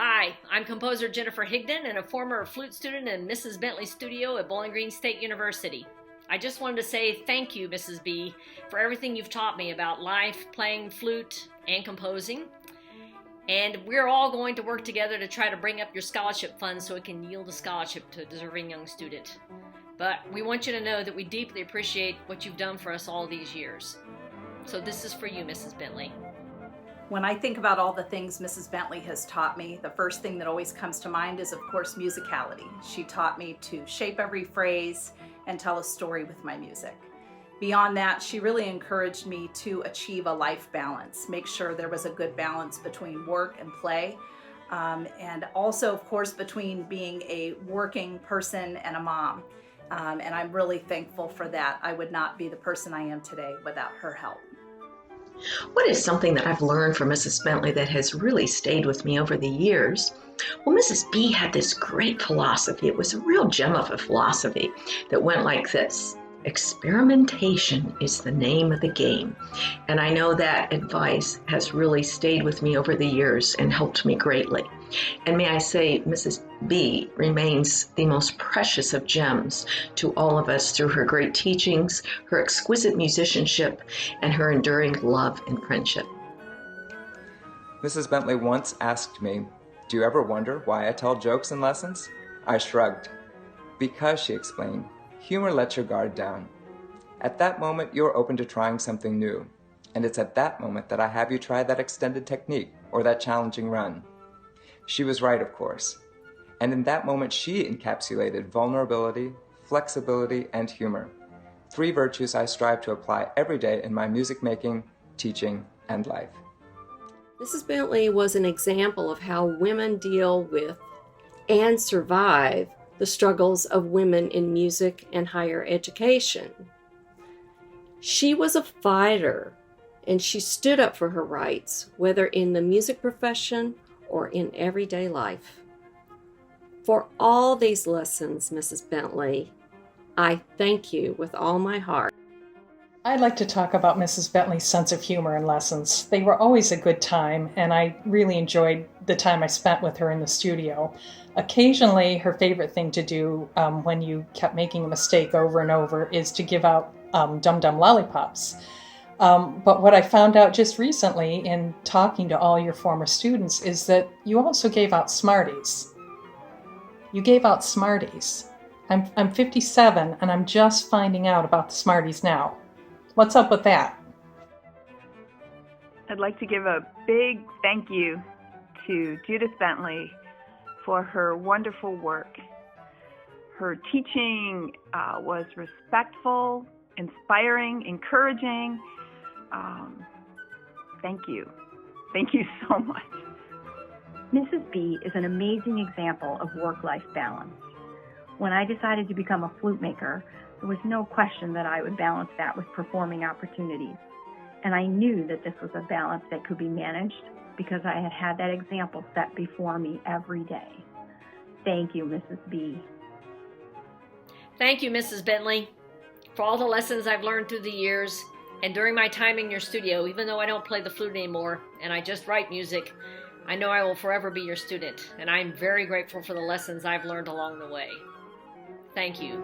Hi, I'm composer Jennifer Higdon and a former flute student in Mrs. Bentley's studio at Bowling Green State University. I just wanted to say thank you, Mrs. B, for everything you've taught me about life, playing flute, and composing. And we're all going to work together to try to bring up your scholarship fund so it can yield a scholarship to a deserving young student. But we want you to know that we deeply appreciate what you've done for us all these years. So this is for you, Mrs. Bentley. When I think about all the things Mrs. Bentley has taught me, the first thing that always comes to mind is, of course, musicality. She taught me to shape every phrase and tell a story with my music. Beyond that, she really encouraged me to achieve a life balance, make sure there was a good balance between work and play, and also, of course, between being a working person and a mom. And I'm really thankful for that. I would not be the person I am today without her help. What is something that I've learned from Mrs. Bentley that has really stayed with me over the years? Well, Mrs. B had this great philosophy. It was a real gem of a philosophy that went like this. Experimentation is the name of the game. And I know that advice has really stayed with me over the years and helped me greatly. And may I say, Mrs. B remains the most precious of gems to all of us through her great teachings, her exquisite musicianship, and her enduring love and friendship. Mrs. Bentley once asked me, "Do you ever wonder why I tell jokes in lessons?" I shrugged. "Because," she explained, "humor lets your guard down. At that moment, you're open to trying something new. And it's at that moment that I have you try that extended technique or that challenging run." She was right, of course. And in that moment, she encapsulated vulnerability, flexibility, and humor. 3 virtues I strive to apply every day in my music making, teaching, and life. Mrs. Bentley was an example of how women deal with and survive the struggles of women in music and higher education. She was a fighter, and she stood up for her rights, whether in the music profession or in everyday life. For all these lessons, Mrs. Bentley, I thank you with all my heart. I'd like to talk about Mrs. Bentley's sense of humor in lessons. They were always a good time, and I really enjoyed the time I spent with her in the studio. Occasionally, her favorite thing to do when you kept making a mistake over and over is to give out dum-dum lollipops. But what I found out just recently in talking to all your former students is that you also gave out Smarties. You gave out Smarties. I'm 57 and I'm just finding out about the Smarties now. What's up with that? I'd like to give a big thank you to Judith Bentley for her wonderful work. Her teaching was respectful, inspiring, encouraging. Thank you. Thank you so much. Mrs. B is an amazing example of work-life balance. When I decided to become a flute maker, there was no question that I would balance that with performing opportunities. And I knew that this was a balance that could be managed because I had had that example set before me every day. Thank you, Mrs. B. Thank you, Mrs. Bentley, for all the lessons I've learned through the years and during my time in your studio. Even though I don't play the flute anymore and I just write music, I know I will forever be your student, and I'm very grateful for the lessons I've learned along the way. Thank you.